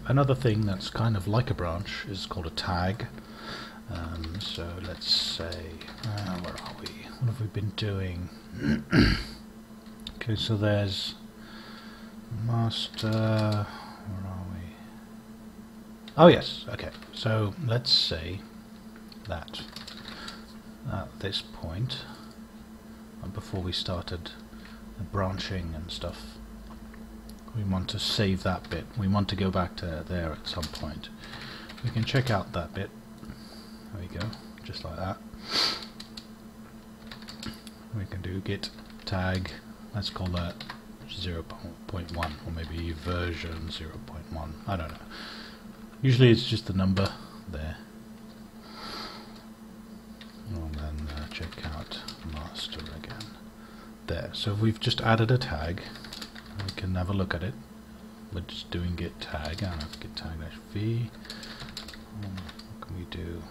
another thing that's kind of like a branch is called a tag. So let's say, where are we? What have we been doing? Okay, so there's master, where are we? Oh yes, okay, so let's say that at this point, before we started the branching and stuff, we want to save that bit. We want to go back to there at some point. We can check out that bit. There we go, just like that. We can do git tag, let's call that 0.1 or maybe version 0.1, I don't know. Usually it's just the number there. And then check out master again. There, so we've just added a tag. We can have a look at it. We're just doing git tag, and have git tag -v. What can we do?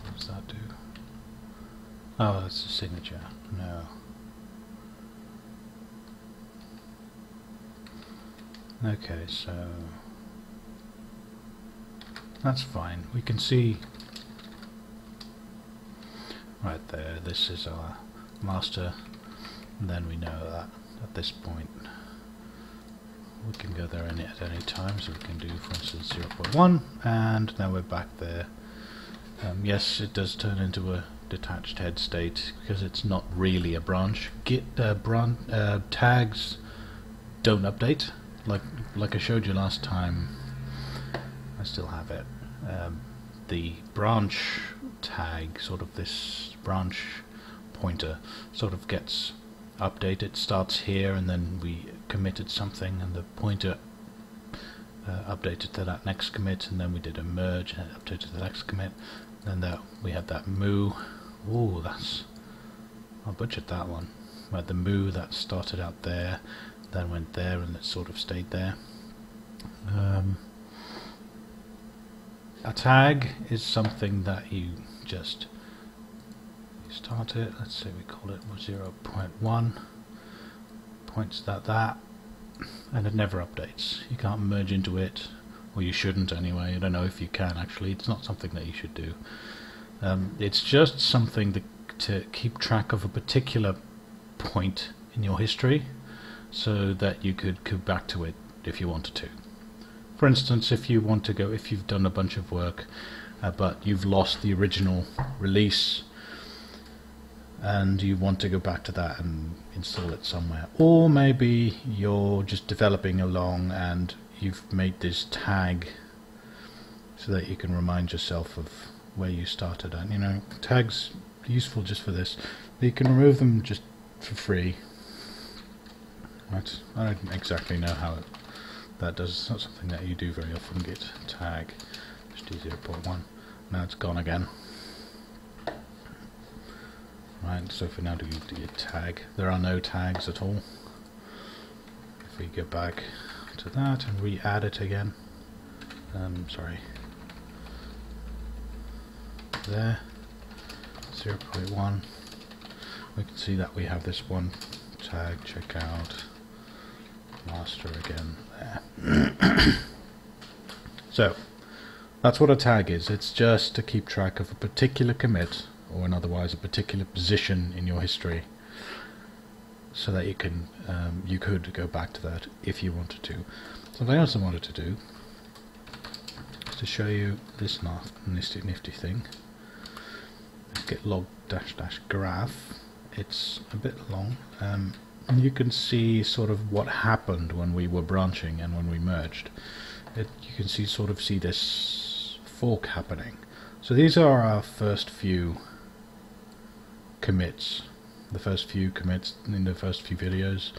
What does that do? Oh, that's the signature. No. Okay, so that's fine. We can see right there, this is our master, and then we know that at this point we can go there at any time, so we can do, for instance, 0.1, and now we're back there. Yes, it does turn into a detached head state because it's not really a branch. Git tags don't update, like I showed you last time. I still have it. The branch tag, sort of this branch pointer, sort of gets updated. Starts here, and then we committed something, and the pointer updated to that next commit, and then we did a merge and it updated to the next commit. Then there we had that moo. Ooh, I butchered that one. We had the moo that started out there, then went there, and it sort of stayed there. A tag is something that you just start it. Let's say we call it 0.1. Points that, and it never updates. You can't merge into it, or you shouldn't anyway. I don't know if you can actually. It's not something that you should do. It's just something to keep track of a particular point in your history, so that you could go back to it if you wanted to. For instance, if you want to go, if you've done a bunch of work, but you've lost the original release, and you want to go back to that and install it somewhere, or maybe you're just developing along and you've made this tag so that you can remind yourself of where you started at. You know, tags are useful just for this. You can remove them just for free. Right? I don't exactly know how that does. It's not something that you do very often. Git tag ht0.1. Now it's gone again. Right, so for now do git tag. There are no tags at all. If we go back to that and re-add it again, sorry, there, 0.1, we can see that we have this one tag, checkout, master again, there. So, that's what a tag is. It's just to keep track of a particular commit, or in otherwise a particular position in your history, so that you can you could go back to that if you wanted to. Something else I wanted to do is to show you this nifty thing. Let's get log -- graph. It's a bit long, and you can see sort of what happened when we were branching and when we merged. You can sort of see this fork happening. So these are our first few commits, the first few commits in the first few videos.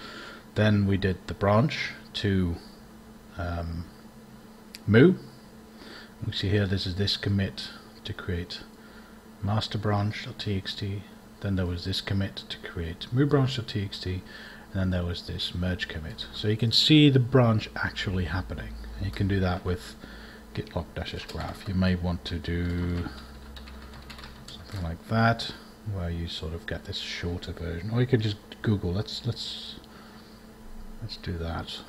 Then we did the branch to moo. You see here, this is this commit to create master branch.txt. Then there was this commit to create moo branch.txt, and then there was this merge commit. So you can see the branch actually happening. And you can do that with git log -- graph. You may want to do something like that, where you sort of get this shorter version, or you can just Google. Let's do that.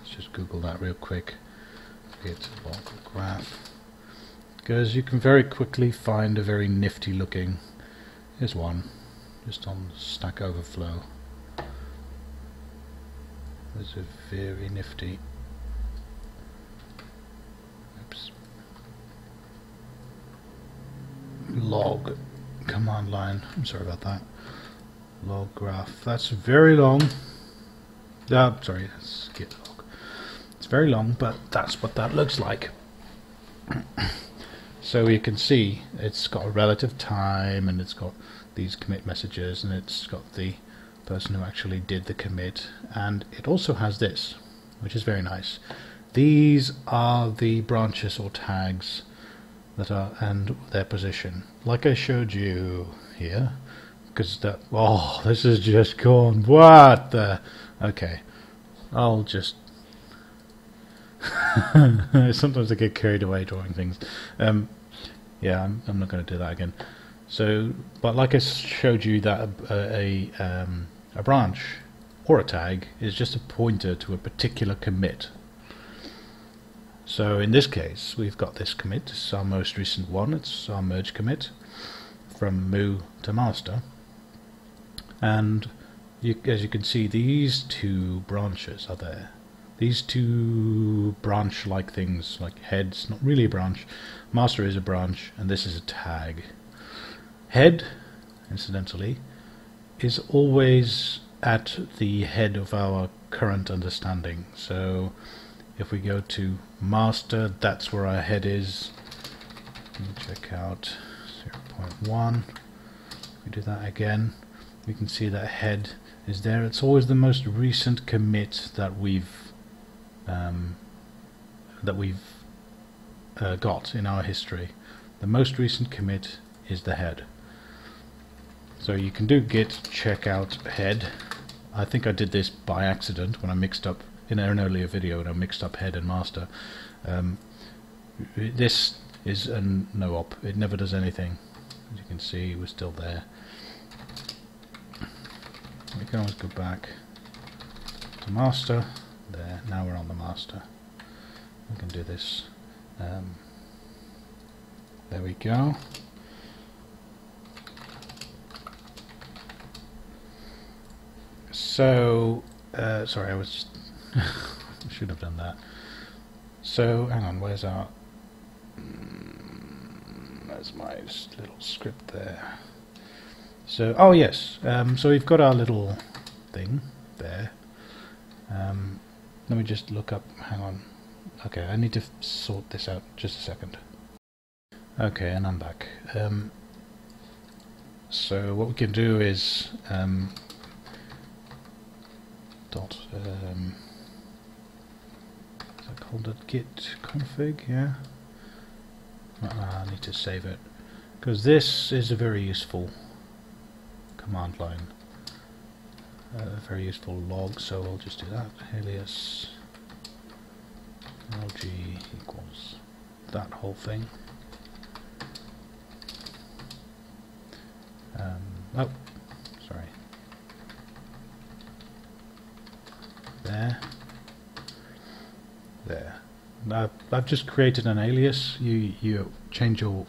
Let's just Google that real quick. Git log graph. Because you can very quickly find a very nifty looking. Here's one, just on Stack Overflow. There's a very nifty. Oops. Log command line. I'm sorry about that. Log graph. That's very long. Sorry, that's git log. It's very long, but that's what that looks like. So you can see it's got a relative time, and it's got these commit messages, and it's got the person who actually did the commit, and it also has this, which is very nice. These are the branches or tags that are, and their position, like I showed you here. Because that, oh, this is just gone. What the? Okay, I'll just. Sometimes I get carried away drawing things. Yeah, I'm not going to do that again. So, but like I showed you, that a branch or a tag is just a pointer to a particular commit. So in this case, we've got this commit. This is our most recent one. It's our merge commit from mu to master. And as you can see, these two branches are there. These two branch-like things, like heads, not really a branch. Master is a branch, and this is a tag. Head, incidentally, is always at the head of our current understanding. So if we go to master, that's where our head is. Let me check out 0.1. We do that again. We can see that head is there. It's always the most recent commit that we've got in our history. The most recent commit is the head. So you can do git checkout head. I think I did this by accident when I mixed up in an earlier video when I mixed up head and master. This is a no op. It never does anything. As you can see, we're still there. We can always go back to master. There, now we're on the master. We can do this. There we go. So, sorry, I was I should have done that. So, hang on, where's our there's my little script there. So, oh yes, so we've got our little thing there. Let me just look up, hang on. Okay, I need to sort this out, just a second. Okay, and I'm back. So what we can do is dot is that called a git config? Yeah. I need to save it because this is a very useful command line, very useful log. So I'll just do that. Alias lg equals that whole thing. Oh, sorry. There. Now I've just created an alias. You change your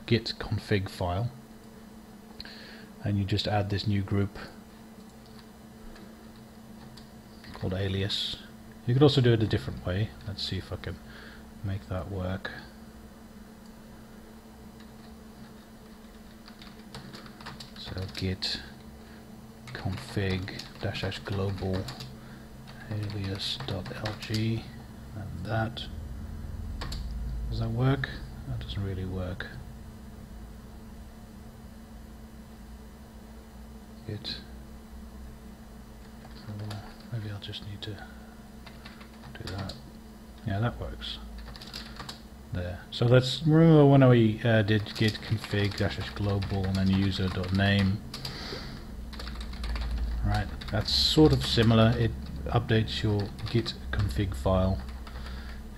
.git config file, and you just add this new group called alias. You could also do it a different way. Let's see if I can make that work. So git config -- global alias.lg, and that, does that work? That doesn't really work. Git, maybe I'll just need to do that. Yeah, that works. There. So let's remember when we did git config -- global and then user.name. Right, that's sort of similar. It updates your git config file.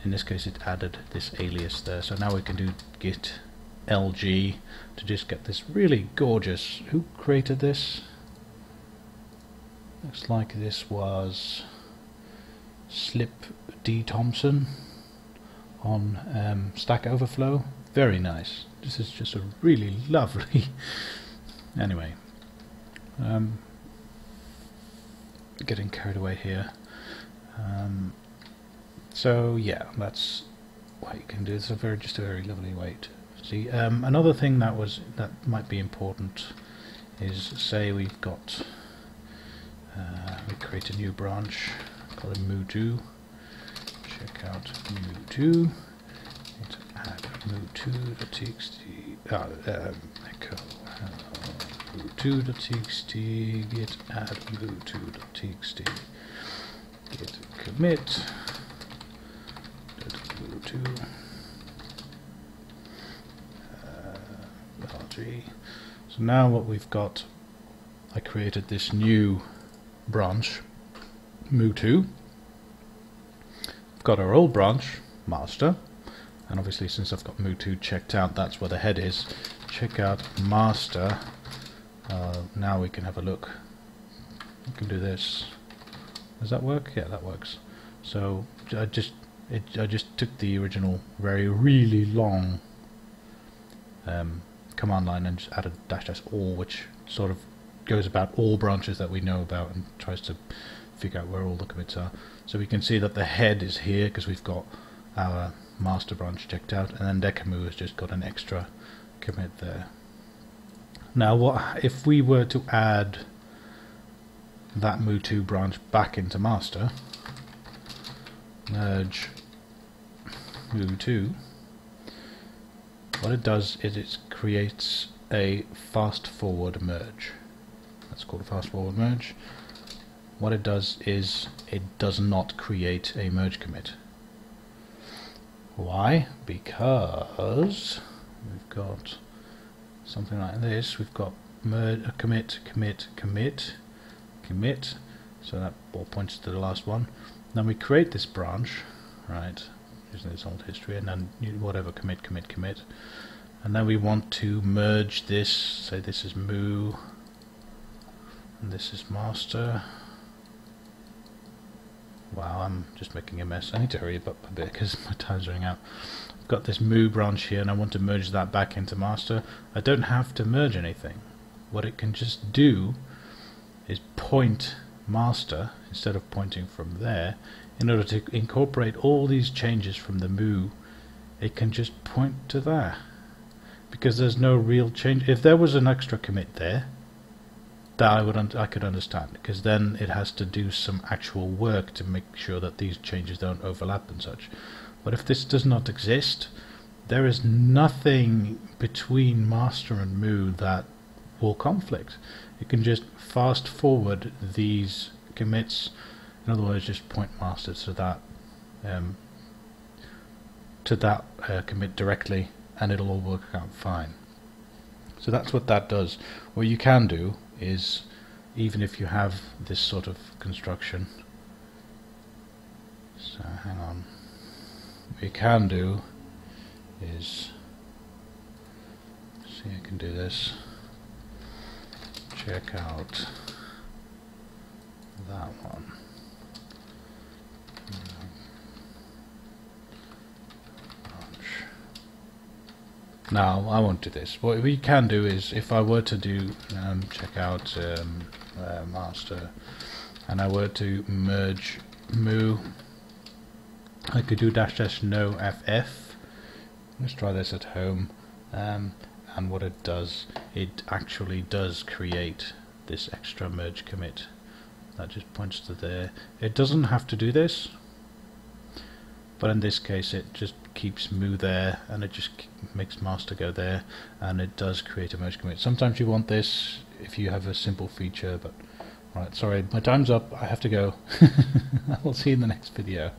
In this case, it added this alias there. So now we can do git lg to just get this really gorgeous. Who created this? Looks like this was Slipp D Thompson on Stack Overflow. Very nice. This is just a really lovely. Anyway, getting carried away here. So yeah, that's what you can do. It's just a very lovely way to see. Another thing that might be important is, say we've got we create a new branch, call it moo2. Check out moo2. Add moo2.txt. Echo moo2.txt. Git add moo2.txt. Git commit moo2 RG. So now what we've got, I created this new branch moo2. We've got our old branch master, and obviously since I've got moo2 checked out, that's where the head is. Check out master. Now we can have a look. We can do this. Does that work? Yeah, that works. So I just took the original really long command line and just added --all, which sort of goes about all branches that we know about and tries to figure out where all the commits are. So we can see that the head is here because we've got our master branch checked out, and then decamoo has just got an extra commit there. Now what if we were to add that moo2 branch back into master, merge moo2, what it does is it creates a fast forward merge. That's called a fast forward merge. What it does is it does not create a merge commit. Why? Because we've got something like this. We've got commit, so that all points to the last one. Then we create this branch, right, using this old history, and then whatever commit, and then we want to merge this. Say this is moo and this is master. Wow, I'm just making a mess. I need to hurry up a bit because my time's running out. I've got this moo branch here and I want to merge that back into master. I don't have to merge anything. What it can just do is point master instead of pointing from there. In order to incorporate all these changes from the moo, it can just point to there, because there's no real change. If there was an extra commit there, that I could understand, because then it has to do some actual work to make sure that these changes don't overlap and such. But if this does not exist, there is nothing between master and moo that will conflict. It can just fast forward these commits. In other words, just point master to that commit directly, and it'll all work out fine. So that's what that does. What you can do is, even if you have this sort of construction, so hang on, what you can do is, see, I can do this, check out that one. Now I won't do this. What we can do is, if I were to do check out master, and I were to merge moo, I could do --no ff. Let's try this at home, and what it does, it actually does create this extra merge commit that just points to there. It doesn't have to do this, but in this case it just keeps moo there, and it just makes master go there, and it does create a merge commit. Sometimes you want this if you have a simple feature, but alright, sorry, my time's up, I have to go. I will see you in the next video.